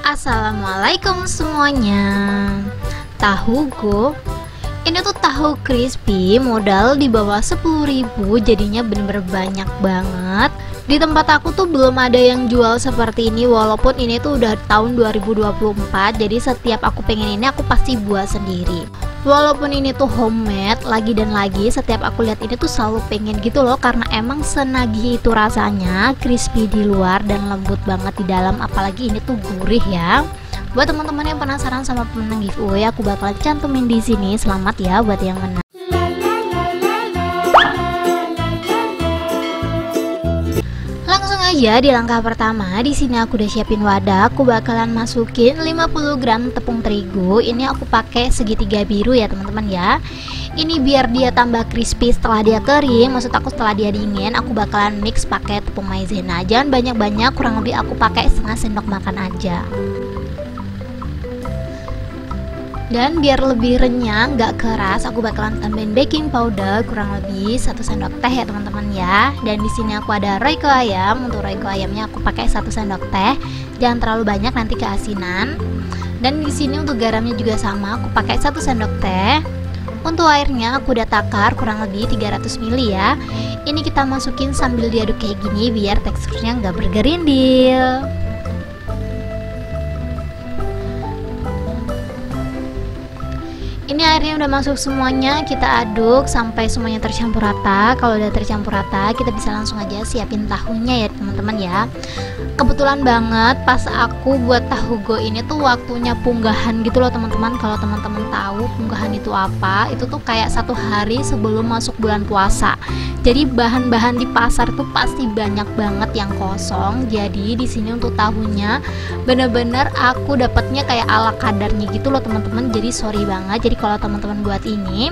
Assalamualaikum semuanya. Tahu go, ini tuh tahu crispy modal di bawah 10.000, jadinya bener-bener banyak banget. Di tempat aku tuh belum ada yang jual seperti ini, walaupun ini tuh udah tahun 2024. Jadi setiap aku pengen ini aku pasti buat sendiri. Walaupun ini tuh homemade, lagi dan lagi setiap aku lihat ini tuh selalu pengen gitu loh, karena emang senagih itu rasanya, crispy di luar dan lembut banget di dalam, apalagi ini tuh gurih ya. Buat teman-teman yang penasaran sama pemenang giveaway, aku bakalan cantumin di sini. Selamat ya buat yang menang. Langsung aja di langkah pertama, di sini aku udah siapin wadah. Aku bakalan masukin 50 gram tepung terigu. Ini aku pakai segitiga biru ya teman-teman ya. Ini biar dia tambah crispy setelah dia kering, maksud aku setelah dia dingin. Aku bakalan mix pakai tepung maizena. Jangan banyak-banyak, kurang lebih aku pakai setengah sendok makan aja. Dan biar lebih renyah, nggak keras, aku bakalan tambahin baking powder kurang lebih 1 sendok teh ya teman-teman ya. Dan di sini aku ada royco ayam. Untuk royco ayamnya aku pakai 1 sendok teh. Jangan terlalu banyak, nanti keasinan. Dan di sini untuk garamnya juga sama, aku pakai 1 sendok teh. Untuk airnya aku udah takar kurang lebih 300 ml ya. Ini kita masukin sambil diaduk kayak gini biar teksturnya nggak bergerindil. Ini airnya udah masuk semuanya, kita aduk sampai semuanya tercampur rata. Kalau udah tercampur rata, kita bisa langsung aja siapin tahunya ya teman-teman ya. Kebetulan banget pas aku buat tahu go ini tuh waktunya punggahan gitu loh teman-teman. Kalau teman-teman tahu punggahan itu apa, itu tuh kayak 1 hari sebelum masuk bulan puasa. Jadi bahan-bahan di pasar tuh pasti banyak banget yang kosong. Jadi di sini untuk tahunya bener-bener aku dapatnya kayak ala kadarnya gitu loh teman-teman. Jadi sorry banget. Jadi kalau teman-teman buat ini,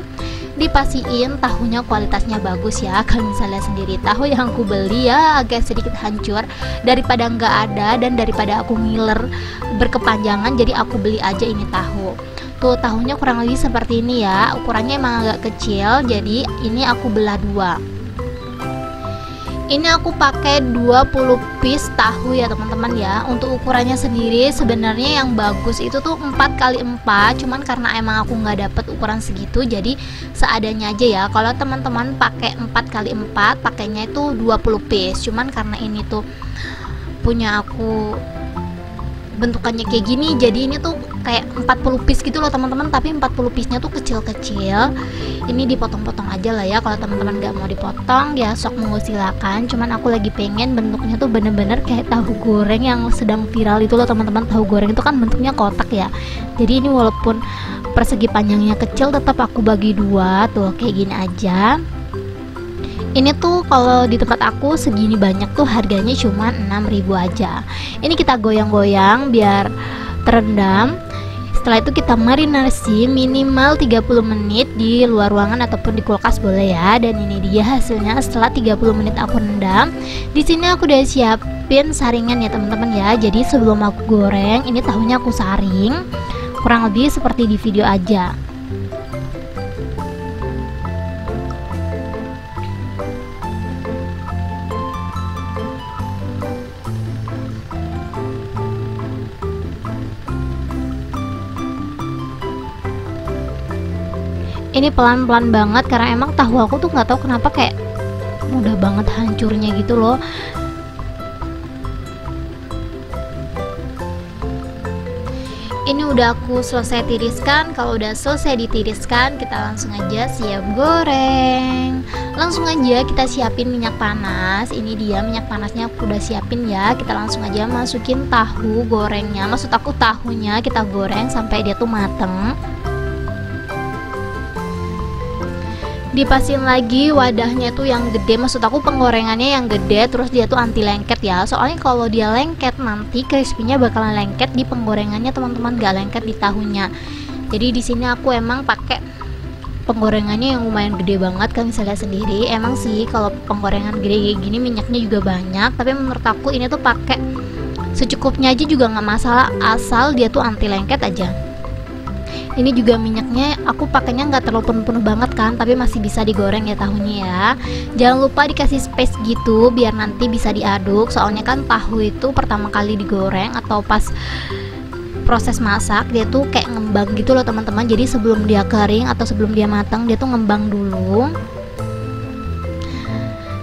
dipastiin tahunya kualitasnya bagus ya. Kalau misalnya sendiri tahu yang aku beli ya agak sedikit hancur, daripada nggak ada dan daripada aku ngiler berkepanjangan, jadi aku beli aja ini tahu. Tuh tahunya kurang lebih seperti ini ya, ukurannya emang agak kecil, jadi ini aku belah 2. Ini aku pakai 20 piece tahu ya teman-teman ya. Untuk ukurannya sendiri sebenarnya yang bagus itu tuh 4x4, cuman karena emang aku nggak dapet ukuran segitu, jadi seadanya aja ya. Kalau teman-teman pakai 4x4, pakainya itu 20 piece. Cuman karena ini tuh punya aku bentukannya kayak gini, jadi ini tuh kayak 40 piece gitu loh teman-teman, tapi 40 piece-nya tuh kecil-kecil. Ini dipotong-potong aja lah ya. Kalau teman-teman nggak mau dipotong ya sok monggo silakan. Cuman aku lagi pengen bentuknya tuh bener-bener kayak tahu goreng yang sedang viral itu loh teman-teman. Tahu goreng itu kan bentuknya kotak ya. Jadi ini walaupun persegi panjangnya kecil, tetap aku bagi 2 tuh kayak gini aja. Ini tuh kalau di tempat aku segini banyak tuh harganya cuma 6.000 aja. Ini kita goyang-goyang biar terendam. Setelah itu kita marinasi minimal 30 menit di luar ruangan ataupun di kulkas boleh ya. Dan ini dia hasilnya setelah 30 menit aku rendam. Di sini aku udah siapin saringan ya teman-teman ya. Jadi sebelum aku goreng, ini tahunya aku saring. Kurang lebih seperti di video aja. Ini pelan-pelan banget karena emang tahu aku tuh nggak tahu kenapa kayak mudah banget hancurnya gitu loh. Ini udah aku selesai tiriskan. Kalau udah selesai ditiriskan, kita langsung aja siap goreng. Langsung aja kita siapin minyak panas. Ini dia minyak panasnya aku udah siapin ya. Kita langsung aja masukin tahu gorengnya. Maksud aku tahunya kita goreng sampai dia tuh mateng. Dipasin lagi wadahnya tuh yang gede, maksud aku penggorengannya yang gede, terus dia tuh anti lengket ya. Soalnya kalau dia lengket nanti crispy-nya bakalan lengket di penggorengannya teman-teman, gak lengket di tahunya. Jadi di sini aku emang pakai penggorengannya yang lumayan gede banget. Kan bisa lihat sendiri, emang sih kalau penggorengan gede kayak gini minyaknya juga banyak, tapi menurut aku ini tuh pakai secukupnya aja juga nggak masalah, asal dia tuh anti lengket aja. Ini juga minyaknya aku pakainya nggak terlalu penuh-penuh banget kan, tapi masih bisa digoreng ya tahunya ya. Jangan lupa dikasih space gitu biar nanti bisa diaduk. Soalnya kan tahu itu pertama kali digoreng atau pas proses masak dia tuh kayak ngembang gitu loh teman-teman. Jadi sebelum dia kering atau sebelum dia matang dia tuh ngembang dulu.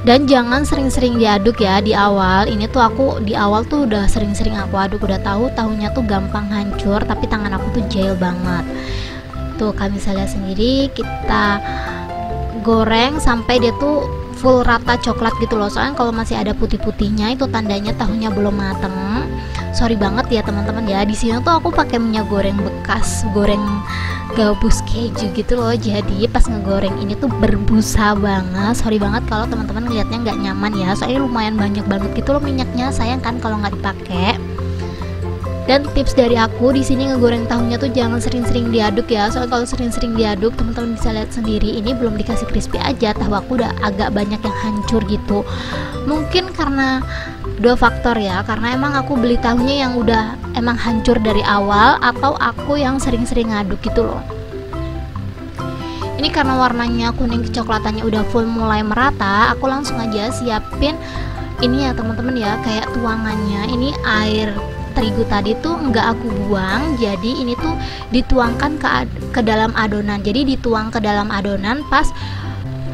Dan jangan sering-sering diaduk ya di awal. Ini tuh aku di awal tuh udah sering-sering aku aduk, udah tahu tahunya tuh gampang hancur, tapi tangan aku tuh jahil banget. Tuh kalian bisa lihat sendiri, kita goreng sampai dia tuh full rata coklat gitu loh. Soalnya kalau masih ada putih-putihnya itu tandanya tahunya belum mateng. Sorry banget ya teman-teman ya. Di sini tuh aku pakai minyak goreng bekas, goreng gabus keju gitu loh. Jadi pas ngegoreng ini tuh berbusa banget. Sorry banget kalau teman-teman ngeliatnya nggak nyaman ya. Soalnya lumayan banyak banget gitu loh minyaknya. Sayang kan kalau nggak dipakai. Dan tips dari aku di sini ngegoreng tahunya tuh jangan sering-sering diaduk ya. Soalnya kalau sering-sering diaduk teman-teman bisa lihat sendiri ini belum dikasih crispy aja, tahu aku udah agak banyak yang hancur gitu. Mungkin karena dua faktor ya, karena emang aku beli tahunya yang udah emang hancur dari awal, atau aku yang sering-sering ngaduk gitu loh. Ini karena warnanya kuning kecoklatannya udah full mulai merata, aku langsung aja siapin ini ya teman-teman ya, kayak tuangannya. Ini air terigu tadi tuh nggak aku buang, jadi ini tuh dituangkan ke dalam adonan. Jadi dituang ke dalam adonan pas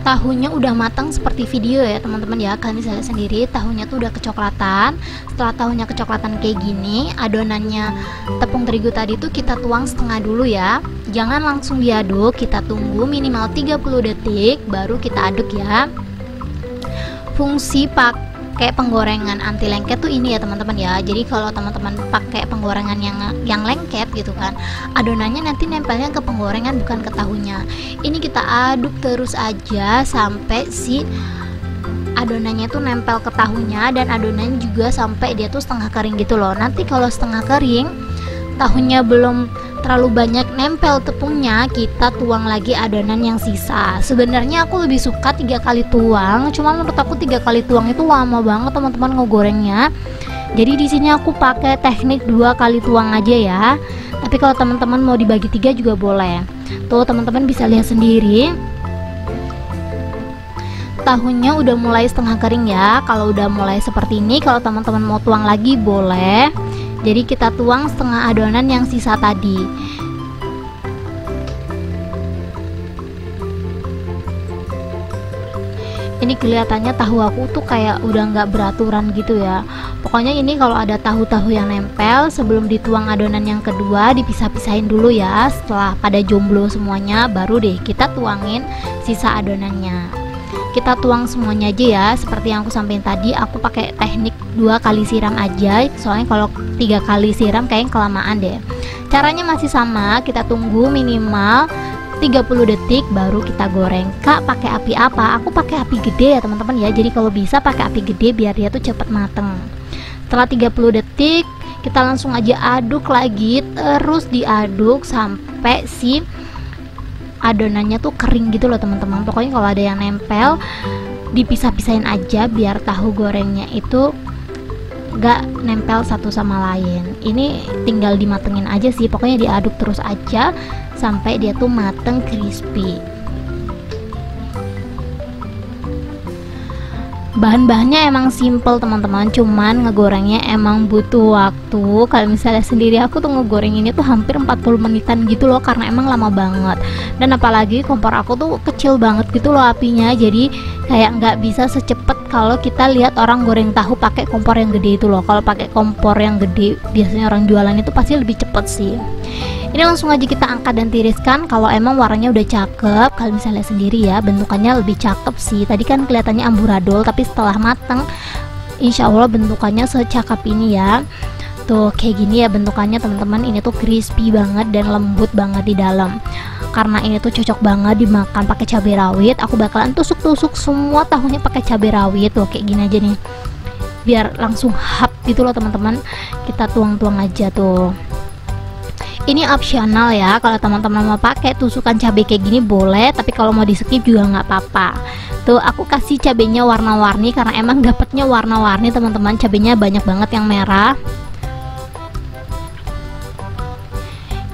tahunya udah matang seperti video ya teman-teman ya. Kalian bisa lihat sendiri tahunya tuh udah kecoklatan. Setelah tahunya kecoklatan kayak gini, adonannya tepung terigu tadi tuh kita tuang setengah dulu ya. Jangan langsung diaduk, kita tunggu minimal 30 detik baru kita aduk ya. Fungsi pakai penggorengan anti lengket tuh ini ya teman-teman ya. Jadi kalau teman-teman pakai penggorengan yang lengket gitu kan, adonannya nanti nempelnya ke penggorengan bukan ke tahunya. Ini kita aduk terus aja sampai si adonannya tuh nempel ke tahunya, dan adonannya juga sampai dia tuh setengah kering gitu loh. Nanti kalau setengah kering, tahunya belum terlalu banyak nempel tepungnya, kita tuang lagi adonan yang sisa. Sebenarnya aku lebih suka 3 kali tuang, cuma menurut aku 3 kali tuang itu lama banget teman-teman ngegorengnya. Jadi di sini aku pakai teknik 2 kali tuang aja ya. Tapi kalau teman-teman mau dibagi 3 juga boleh. Tuh teman-teman bisa lihat sendiri, tahunya udah mulai setengah kering ya. Kalau udah mulai seperti ini, kalau teman-teman mau tuang lagi boleh. Jadi kita tuang setengah adonan yang sisa tadi. Ini kelihatannya tahu aku tuh kayak udah nggak beraturan gitu ya. Pokoknya ini kalau ada tahu-tahu yang nempel, sebelum dituang adonan yang kedua dipisah-pisahin dulu ya. Setelah pada jomblo semuanya, baru deh kita tuangin sisa adonannya. Kita tuang semuanya aja ya, seperti yang aku sampaikan tadi. Aku pakai teknik 2 kali siram aja, soalnya kalau 3 kali siram kayaknya kelamaan deh. Caranya masih sama, kita tunggu minimal 30 detik baru kita goreng. Kak, pakai api apa? Aku pakai api gede ya teman-teman ya. Jadi kalau bisa pakai api gede biar dia tuh cepet mateng. Setelah 30 detik kita langsung aja aduk lagi, terus diaduk sampai si adonannya tuh kering gitu loh teman-teman. Pokoknya kalau ada yang nempel dipisah-pisahin aja biar tahu gorengnya itu gak nempel satu sama lain. Ini tinggal dimatengin aja sih, pokoknya diaduk terus aja sampai dia tuh mateng crispy. Bahan-bahannya emang simple teman-teman, cuman ngegorengnya emang butuh waktu. Kalau misalnya sendiri aku tuh ngegoreng ini tuh hampir 40 menitan gitu loh, karena emang lama banget. Dan apalagi kompor aku tuh kecil banget gitu loh apinya, jadi kayak nggak bisa secepat kalau kita lihat orang goreng tahu pakai kompor yang gede itu loh. Kalau pakai kompor yang gede biasanya orang jualan itu pasti lebih cepet sih. Ini langsung aja kita angkat dan tiriskan. Kalau emang warnanya udah cakep, kalian bisa lihat sendiri ya, bentukannya lebih cakep sih. Tadi kan kelihatannya amburadul, tapi setelah mateng insya Allah bentukannya secakep ini ya. Tuh kayak gini ya bentukannya teman-teman. Ini tuh crispy banget dan lembut banget di dalam. Karena ini tuh cocok banget dimakan pakai cabai rawit, aku bakalan tusuk-tusuk semua tahunya pakai cabai rawit. Tuh kayak gini aja nih, biar langsung hap gitu loh teman-teman. Kita tuang-tuang aja tuh. Ini opsional ya, kalau teman-teman mau pakai tusukan cabai kayak gini boleh, tapi kalau mau di skip juga nggak apa-apa. Tuh aku kasih cabenya warna-warni karena emang dapatnya warna-warni teman-teman. Cabenya banyak banget yang merah.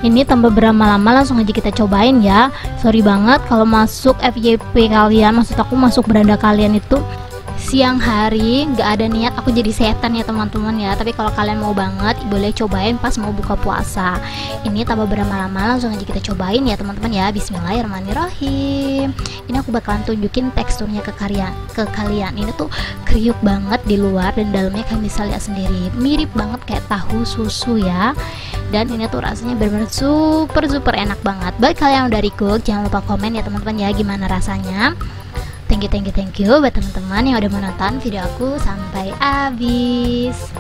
Ini tambah berlama-lama, langsung aja kita cobain ya. Sorry banget kalau masuk FYP kalian, maksud aku masuk beranda kalian itu siang hari, nggak ada niat aku jadi setan ya teman-teman ya. Tapi kalau kalian mau banget, boleh cobain pas mau buka puasa. Ini tanpa berlama-lama, langsung aja kita cobain ya teman-teman ya. Bismillahirrahmanirrahim. Ini aku bakalan tunjukin teksturnya ke kalian. Ini tuh kriuk banget di luar dan dalamnya kalian bisa lihat sendiri. Mirip banget kayak tahu susu ya. Dan ini tuh rasanya benar-benar super enak banget. Buat kalian yang udah recook, jangan lupa komen ya teman-teman ya, gimana rasanya. Thank you buat teman-teman yang udah menonton video aku sampai habis.